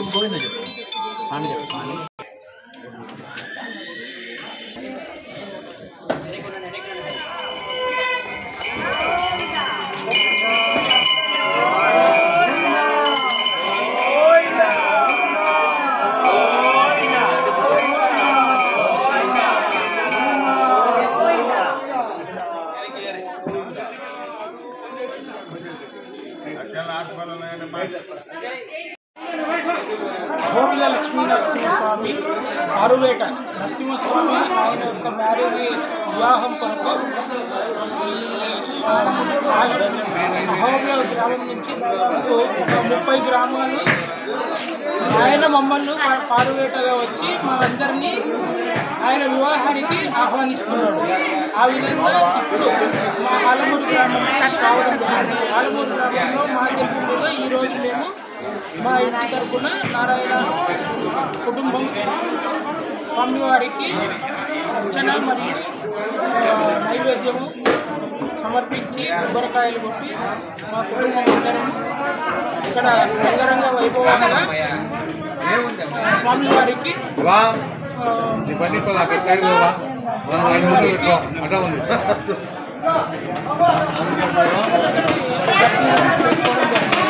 గోవింద చెప్పు స్వామి చెప్పు స్వామి భోగిల లక్ష్మీ నరసింహస్వామి ఆరువేట నరసింహస్వామి ఆయన యొక్క మ్యారేజ్ వివాహం కొరకు భోగిల గ్రామం నుంచి దాదాపు 30 గ్రామాలు ఆయన మమ్మల్ని పారువేటగా వచ్చి మా అందరినీ ఆయన వివాహానికి ఆహ్వానిస్తున్నాడు. ఆ విధంగా ఇప్పుడు మా ఆలమూరు గ్రామం కావడం ఆలమూరు గ్రామంలో మా తెలుగులో ఈరోజు మేము మా ఇంటి తరఫున నారాయణ కుటుంబం స్వామివారికి అర్చన మరియు నైవేద్యము సమర్పించి కొబ్బరికాయలు కొట్టి మా కుటుంబం అందరం ఇక్కడ రంగరంగ వైభవంగా స్వామివారికి దర్శనం చేసుకోవడం జరిగింది.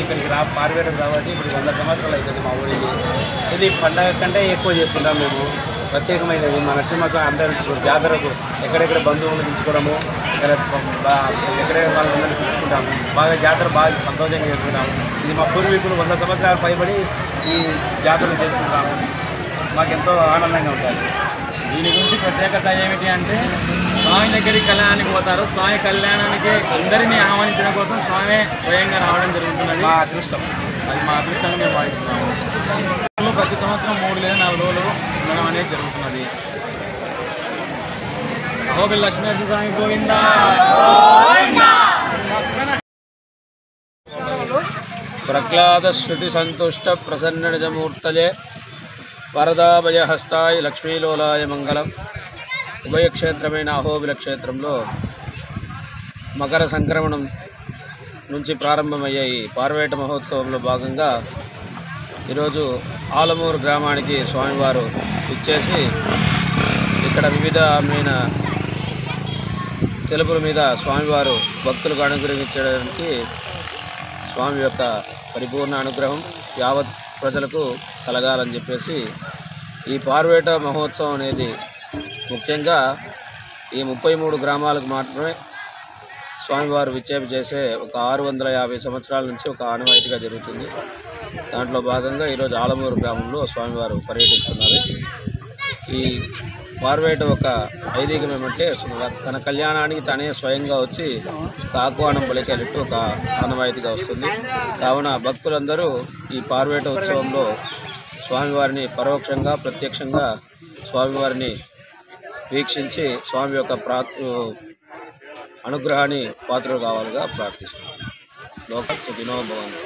ఇక్కడికి పార్వేటకు రాబట్టి ఇప్పుడు 100 సంవత్సరాలు అవుతుంది మా ఊరికి. ఇది పండగ కంటే ఎక్కువ చేసుకుంటాం మేము. ప్రత్యేకమైనది మా నరసింహస్వామి అందరూ జాతరకు ఎక్కడెక్కడ బంధువులు పిలుచుకోవడము, ఎక్కడెక్కడ వాళ్ళందరినీ పిలుచుకుంటాము. బాగా జాతర బాగా సంతోషంగా చేసుకుంటాము. ఇది మా పూర్వీకులు 100 సంవత్సరాలు పైబడి ఈ జాతరలు చేసుకుంటాము. మాకెంతో ఆనందంగా ఉంటుంది. దీని గురించి ప్రత్యేకత ఏమిటి అంటే స్వామి దగ్గరికి కళ్యాణానికి పోతారు. స్వామి కళ్యాణానికి అందరినీ ఆహ్వానించడం కోసం స్వామి స్వయంగా రావడం జరుగుతున్నది. మా అదృష్టం. అది మా అదృష్టంగా మేము భావిస్తున్నాము. ప్రతి సంవత్సరం 3 లేదా 4 రోజులు ఉండడం అనేది జరుగుతున్నది. అహోబిల్ లక్ష్మీనరసింహ స్వామి గోవిందా. ప్రహ్లాద శృతి సంతుష్ట ప్రసన్న నిజమూర్తలే వరదాభయహస్తాయ లక్ష్మీలోలాయ మంగళం. ఉభయక్షేత్రమైన అహోబిల క్షేత్రంలో మకర సంక్రమణం నుంచి ప్రారంభమయ్యే ఈ పార్వేట మహోత్సవంలో భాగంగా ఈరోజు ఆలమూరు గ్రామానికి స్వామివారు ఇచ్చేసి ఇక్కడ వివిధమైన తెలుపుల మీద స్వామివారు భక్తులకు అనుగ్రహించడానికి స్వామి యొక్క పరిపూర్ణ అనుగ్రహం యావత్ ప్రజలకు కలగాలని చెప్పేసి ఈ పార్వేట మహోత్సవం అనేది ముఖ్యంగా ఈ 33 గ్రామాలకు మాత్రమే స్వామివారు విచ్చేపు చేసే ఒక 650 సంవత్సరాల నుంచి ఒక ఆనవాయితీగా జరుగుతుంది. దాంట్లో భాగంగా ఈరోజు ఆలమూరు గ్రామంలో స్వామివారు పర్యటిస్తున్నారు. ఈ పార్వేట ఒక ఐదీకం ఏమంటే తన కళ్యాణానికి తనే స్వయంగా వచ్చి ఒక ఆహ్వానం పలికేటట్టు ఒక ఆనవాయితీగా వస్తుంది. కావున భక్తులందరూ ఈ పార్వేట ఉత్సవంలో స్వామివారిని పరోక్షంగా ప్రత్యక్షంగా స్వామివారిని వీక్షించి స్వామి యొక్క అనుగ్రహాన్ని పాత్రలు కావాలిగా ప్రార్థిస్తున్నాను. లోక సుఖినో భవంతు.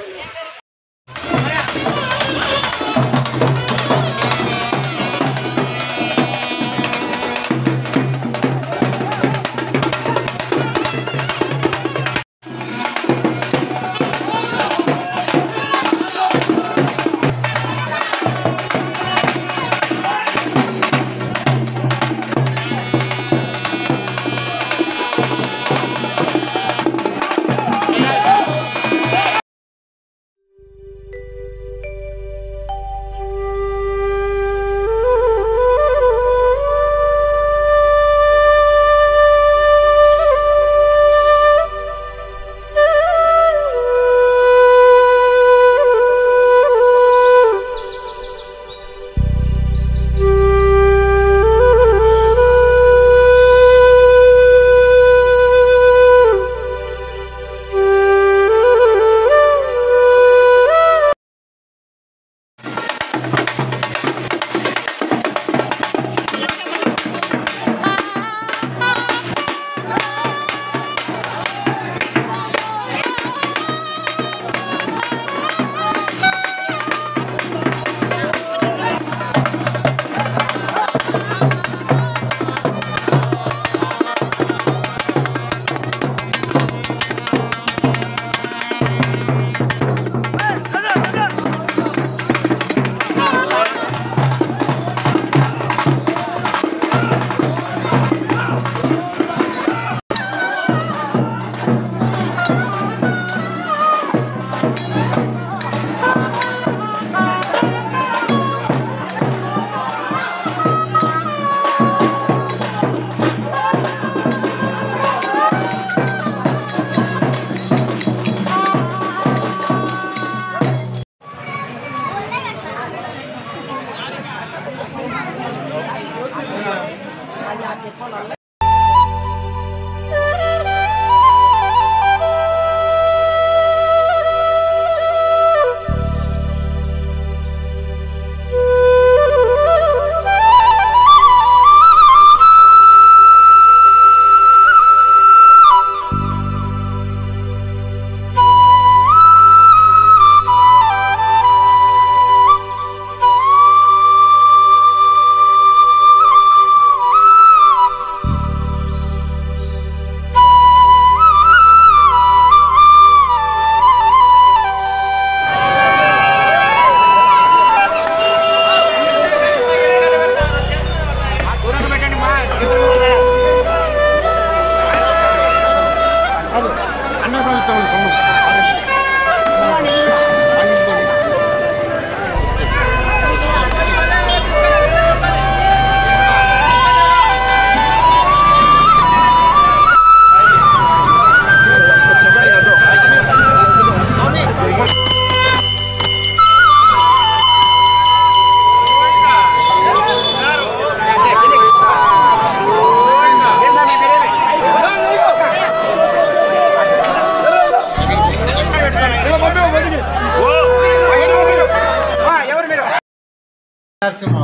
నరసింహ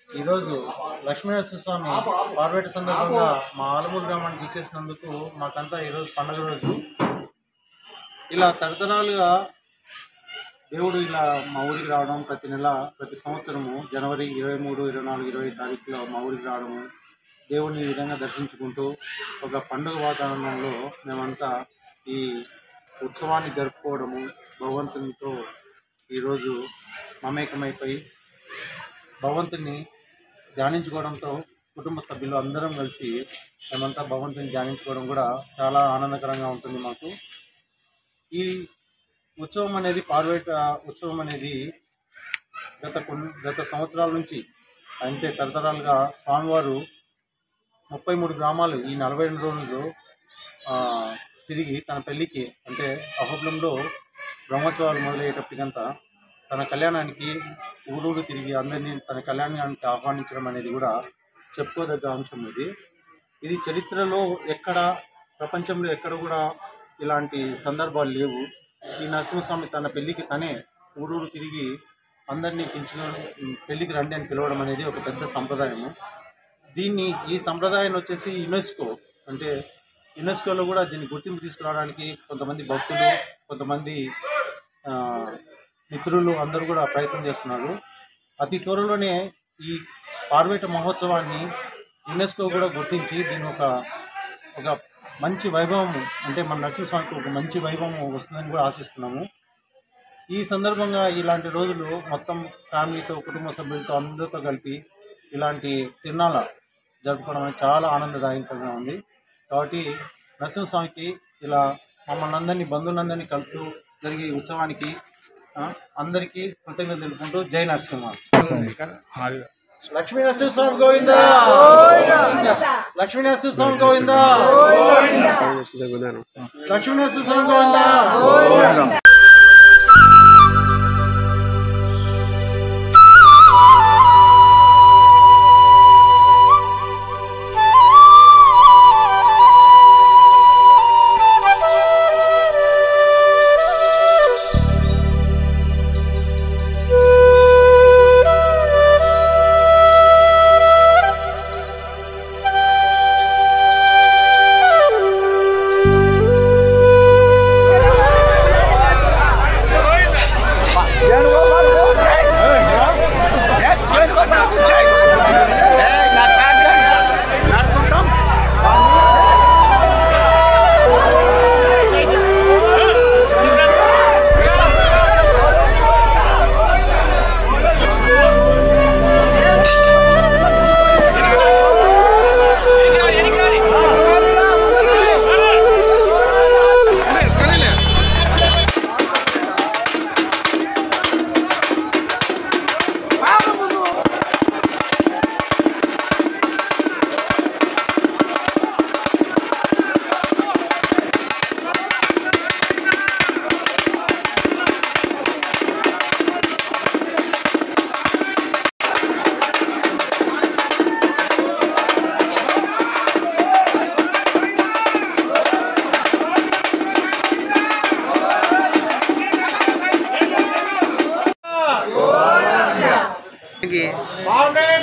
ఈరోజు లక్ష్మీనరసింహస్వామి పార్వేట సందర్భంగా మా ఆలమూరు గ్రామానికి ఇచ్చేసినందుకు మాకంతా ఈరోజు పండుగ రోజు. ఇలా తరతరాలుగా దేవుడు ఇలా మా ఊరికి రావడం, ప్రతి సంవత్సరము జనవరి 23, 24, 20 తారీఖులో మా ఊరికి రావడము, దేవుడిని ఈ విధంగా దర్శించుకుంటూ ఒక పండుగ వాతావరణంలో మేమంతా ఈ ఉత్సవాన్ని జరుపుకోవడము, భగవంతునితో ఈరోజు మమేకమైపోయి భగవంతుని ధ్యానించుకోవడంతో కుటుంబ సభ్యులు అందరం కలిసి మేమంతా భగవంతుని ధ్యానించుకోవడం కూడా చాలా ఆనందకరంగా ఉంటుంది మాకు. ఈ ఉత్సవం అనేది పార్వేట ఉత్సవం అనేది గత సంవత్సరాల నుంచి అంటే తరతరాలుగా స్వామివారు 33 గ్రామాలు ఈ 42 రోజుల్లో తిరిగి తన పెళ్ళికి అంటే అహోబిలంలో బ్రహ్మోత్సవాలు మొదలయ్యేటప్పటికంతా తన కళ్యాణానికి ఊరూరు తిరిగి అందరినీ తన కళ్యాణానికి ఆహ్వానించడం అనేది కూడా చెప్పుకోదగ్గ అంశం. ఇది చరిత్రలో ప్రపంచంలో ఎక్కడ కూడా ఇలాంటి సందర్భాలు లేవు. ఈ నరసింహస్వామి తన పెళ్ళికి తనే ఊరూరు తిరిగి అందరినీ పెళ్ళికి రండి అని పిలవడం అనేది ఒక పెద్ద సంప్రదాయము. ఈ సంప్రదాయాన్ని వచ్చేసి యునెస్కోలో కూడా దీన్ని గుర్తింపు తీసుకురావడానికి కొంతమంది భక్తులు, కొంతమంది మిత్రులు అందరూ కూడా ప్రయత్నం చేస్తున్నారు. అతి త్వరలోనే ఈ పార్వేట మహోత్సవాన్ని యునెస్కో కూడా గుర్తించి దీన్ని ఒక మంచి వైభవం అంటే మన నరసింహస్వామికి ఒక మంచి వైభవం వస్తుందని కూడా ఆశిస్తున్నాము. ఈ సందర్భంగా ఇలాంటి రోజులు మొత్తం ఫ్యామిలీతో, కుటుంబ సభ్యులతో అందరితో కలిపి ఇలాంటి తిరునాళ్ళ జరుపుకోవడం అనేది చాలా ఆనందదాయకంగా ఉంది. కాబట్టి నరసింహస్వామికి ఇలా మమ్మల్ని అందరినీ, బంధువులందరినీ కలుపుతూ జరిగే ఉత్సవానికి అందరికీ కృతజ్ఞతలు తెలుపుకుంటూ జై నరసింహ. లక్ష్మీ నరసింహస్వామి గోవిందా, లక్ష్మీ నరసింహస్వామి గోవిందా, లక్ష్మీ నరసింహస్వామి గోవిందా.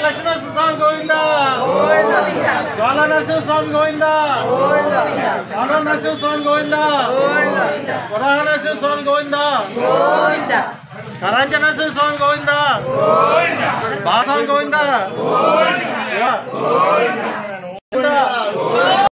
లక్ష్మీనరసింహస్వామి గోవిందా, జ్వాలా నరసింహస్వామి గోవిందా, జ్వాలా నరసింహస్వామి గోవిందా, వరాహ నరసింహస్వామి గోవిందా, కరాంచ నరసింహస్వామి గోవిందా, బాసామి గోవిందా.